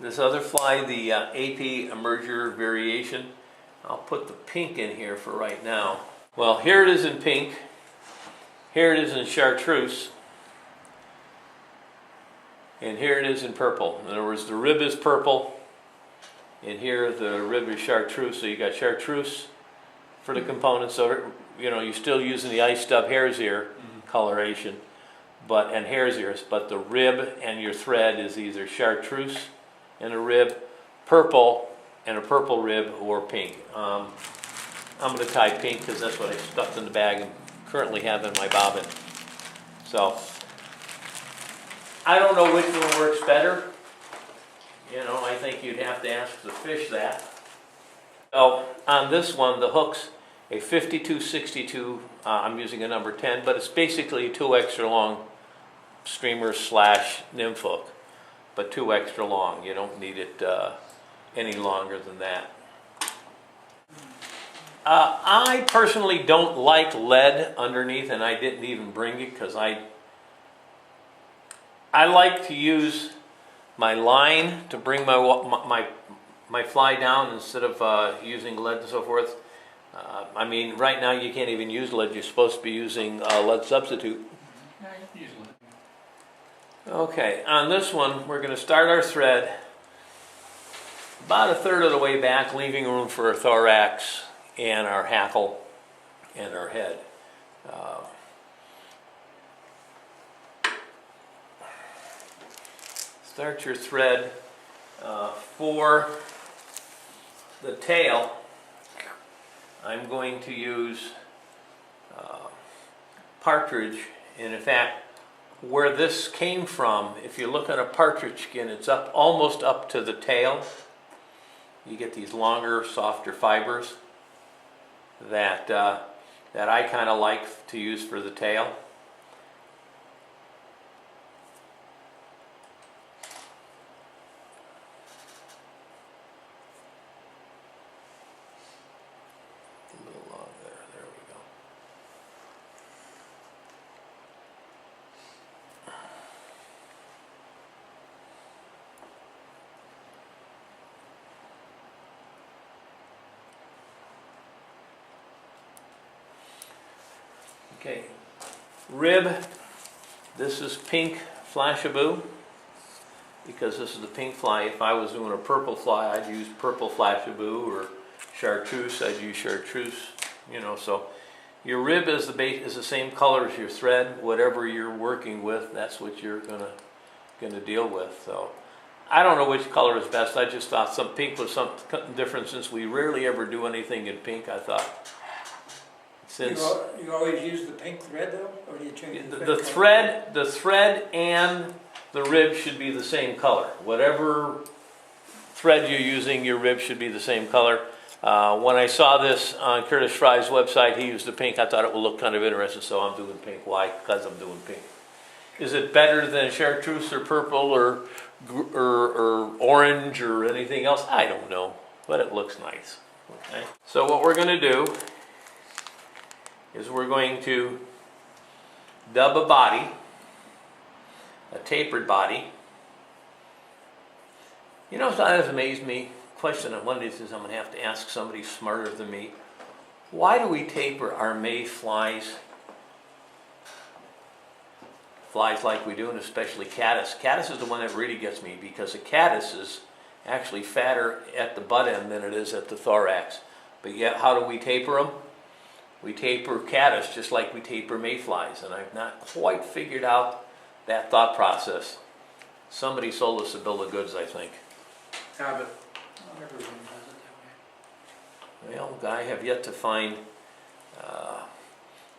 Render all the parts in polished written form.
this other fly, the AP Emerger Variation. I'll put the pink in here for right now. Well, here it is in pink. Here it is in chartreuse. And here it is in purple. In other words, the rib is purple. And here the rib is chartreuse. So you got chartreuse for the components. So, you know, you're still using the ice stub hare's ear coloration, and hare's ears. But the rib and your thread is either chartreuse and a rib, purple and a purple rib, or pink. I'm going to tie pink because that's what I stuffed in the bag and currently have in my bobbin. So I don't know which one works better. You know, I think you'd have to ask the fish that. So on this one, the hook's a 52-62. I'm using a number 10, but it's basically 2 extra long streamer / nymph hook, but 2 extra long. You don't need it any longer than that. I personally don't like lead underneath, and I didn't even bring it because I like to use my line to bring my fly down instead of using lead and so forth. I mean, right now you can't even use lead. You're supposed to be using lead substitute. Yeah, you can use lead. Okay, on this one, we're going to start our thread about 1/3 of the way back, leaving room for our thorax and our hackle and our head. Start your thread for the tail. I'm going to use partridge, and in fact, where this came from, if you look at a partridge skin, it's up almost up to the tail. You get these longer, softer fibers that I kind of like to use for the tail. A little long there. There we go. Okay, rib, this is pink Flashabou, because this is the pink fly. If I was doing a purple fly, I'd use purple Flashabou, or chartreuse, I'd use chartreuse, you know. So your rib is the same color as your thread. Whatever you're working with, that's what you're gonna deal with. So I don't know which color is best. I just thought some pink was something different, since we rarely ever do anything in pink. I thought, since you always use the pink thread though, or do you change the thread and the rib should be the same color. Whatever thread you're using, your rib should be the same color. When I saw this on Curtis Fry's website, he used the pink. I thought it would look kind of interesting, so I'm doing pink. Why? Because I'm doing pink. Is it better than chartreuse or purple or orange or anything else? I don't know, but it looks nice. Okay. So what we're going to do is we're going to dub a body, a tapered body. You know, that has amazed me. Question on one of these is I'm going to have to ask somebody smarter than me. Why do we taper our mayflies? Flies like we do, and especially caddis. Caddis is the one that really gets me, because the caddis is actually fatter at the butt end than it is at the thorax. But yet, how do we taper them? We taper caddis just like we taper mayflies, and I've not quite figured out that thought process. Somebody sold us a bill of goods, I think. habit? Everyone does it that way. Well, I have yet to find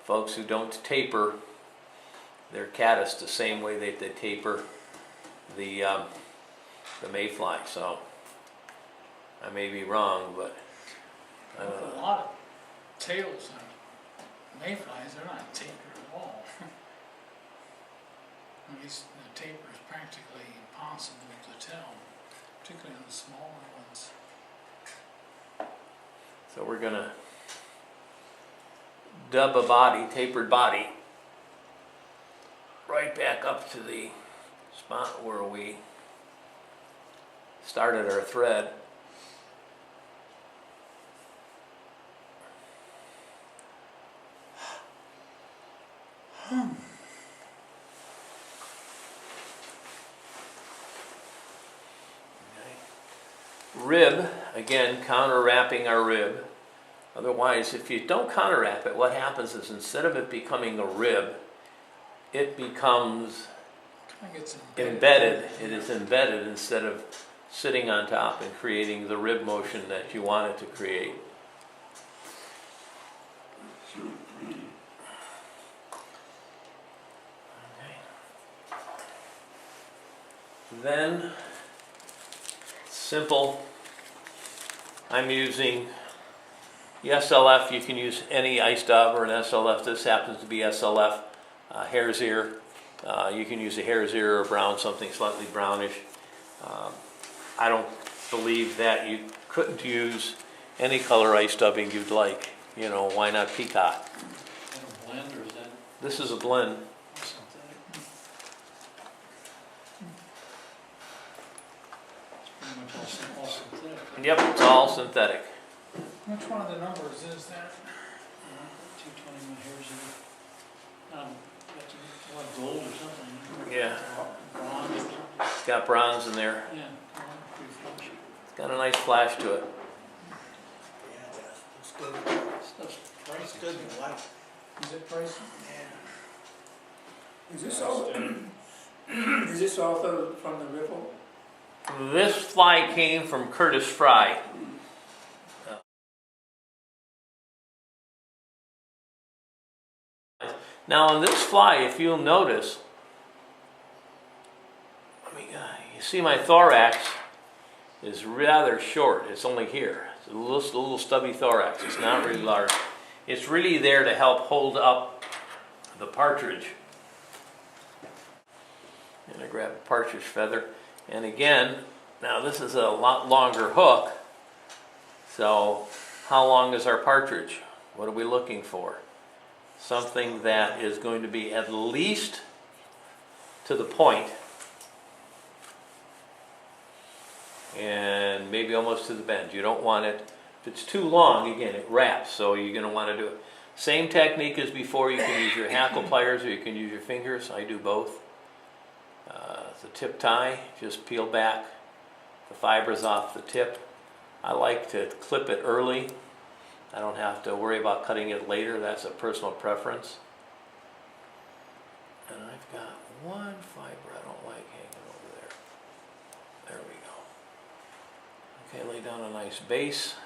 folks who don't taper their caddis the same way they taper the mayfly. So I may be wrong, but I don't know. A lot of tails on mayflies, they're not tapered at all. At least the taper is practically impossible to tell, particularly on the smaller ones. So we're gonna dub a body, tapered body, right back up to the spot where we started our thread. Rib, again, counter wrapping our rib. Otherwise, if you don't counter wrap it, what happens is instead of it becoming a rib, it becomes Kind of gets embedded. It is embedded instead of sitting on top and creating the rib motion that you want it to create. Then, simple, I'm using the SLF. You can use any ice dub or an SLF. This happens to be SLF hare's ear. You can use a hare's ear or brown, something slightly brownish. I don't believe that you couldn't use any color ice dubbing you'd like. You know, why not peacock? in a blend, or is that This is a blend. synthetic? It's pretty much all synthetic. Yep, it's all synthetic. Which one of the numbers is that? 220 hairs in that's what, gold or something? Yeah, Bronze or something? it's got bronze in there. Yeah, pretty flashy. It's got a nice flash to it. Yeah, it does. It's good. Stuff's It's pricey. good to like. Is it pricey? Is this all, is this also from the riffle? This fly came from Curtis Fry. Now on this fly, if you'll notice, you see my thorax is rather short. It's only here. It's a little stubby thorax. It's not really large. It's really there to help hold up the partridge. And I grab a partridge feather. And again, now this is a lot longer hook. So how long is our partridge? What are we looking for? Something that is going to be at least to the point and maybe almost to the bend. You don't want it, if it's too long, again, it wraps, so you're going to want to do it. Same technique as before. You can use your hackle pliers or you can use your fingers. I do both. The tip tie, just peel back the fibers off the tip. I like to clip it early. I don't have to worry about cutting it later. That's a personal preference. And I've got one fiber I don't like hanging over there. There we go. Okay, lay down a nice base.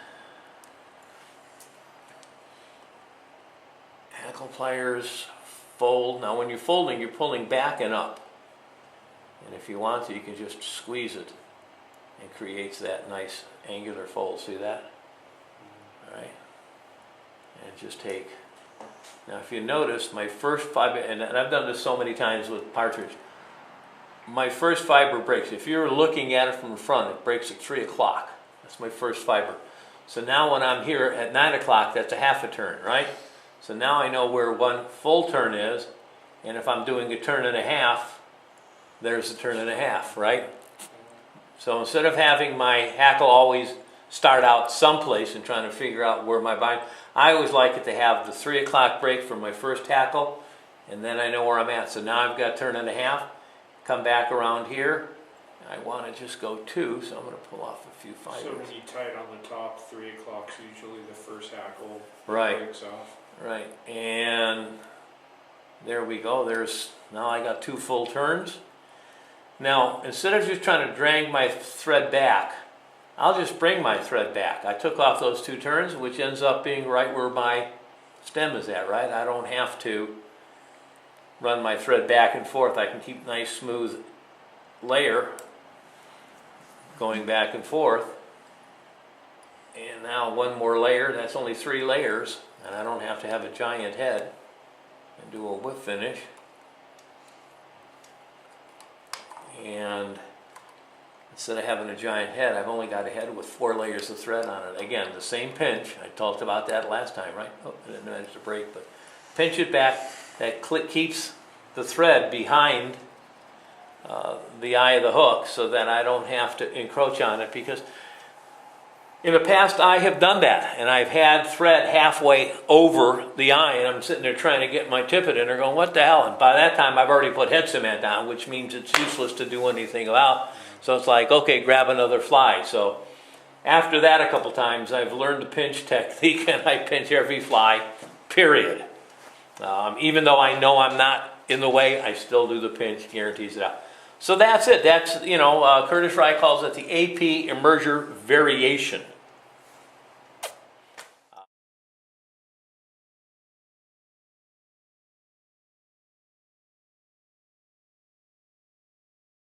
Hackle pliers, fold. Now when you're folding, you're pulling back and up. And if you want to, you can just squeeze it and creates that nice angular fold. See that? All right. And just take, now if you notice, my first fiber, and I've done this so many times with partridge, my first fiber breaks. If you're looking at it from the front, it breaks at 3 o'clock. That's my first fiber. So now when I'm here at 9 o'clock, that's a half a turn, right? So now I know where one full turn is, and if I'm doing a turn and a half, there's a turn and a half, right? So instead of having my hackle always start out someplace and trying to figure out where my bind, I always like it to have the 3 o'clock break for my first hackle, and then I know where I'm at. So now I've got turn and a half, come back around here. I want to just go 2, so I'm going to pull off a few fibers. So when you tie it on the top, 3 o'clock's usually the first hackle Right. breaks off. Right, and there we go. Now I got 2 full turns. Now, instead of just trying to drag my thread back, I'll just bring my thread back. I took off those 2 turns, which ends up being right where my stem is at, right? I don't have to run my thread back and forth. I can keep nice smooth layer going back and forth. And now one more layer, that's only 3 layers, and I don't have to have a giant head and do a whip finish. And instead of having a giant head, I've only got a head with 4 layers of thread on it. Again, the same pinch. I talked about that last time, right? Oh, I didn't manage to break, but pinch it back. That keeps the thread behind the eye of the hook so that I don't have to encroach on it, because in the past I have done that, and I've had thread halfway over the eye, and I'm sitting there trying to get my tippet in there going, what the hell? And by that time I've already put head cement down, which means it's useless to do anything about. So it's like, okay, grab another fly. So after that a couple times I've learned the pinch technique, and I pinch every fly, period. Even though I know I'm not in the way, I still do the pinch, guarantees it out. So that's it. That's, Curtis Wright calls it the AP immersion variation.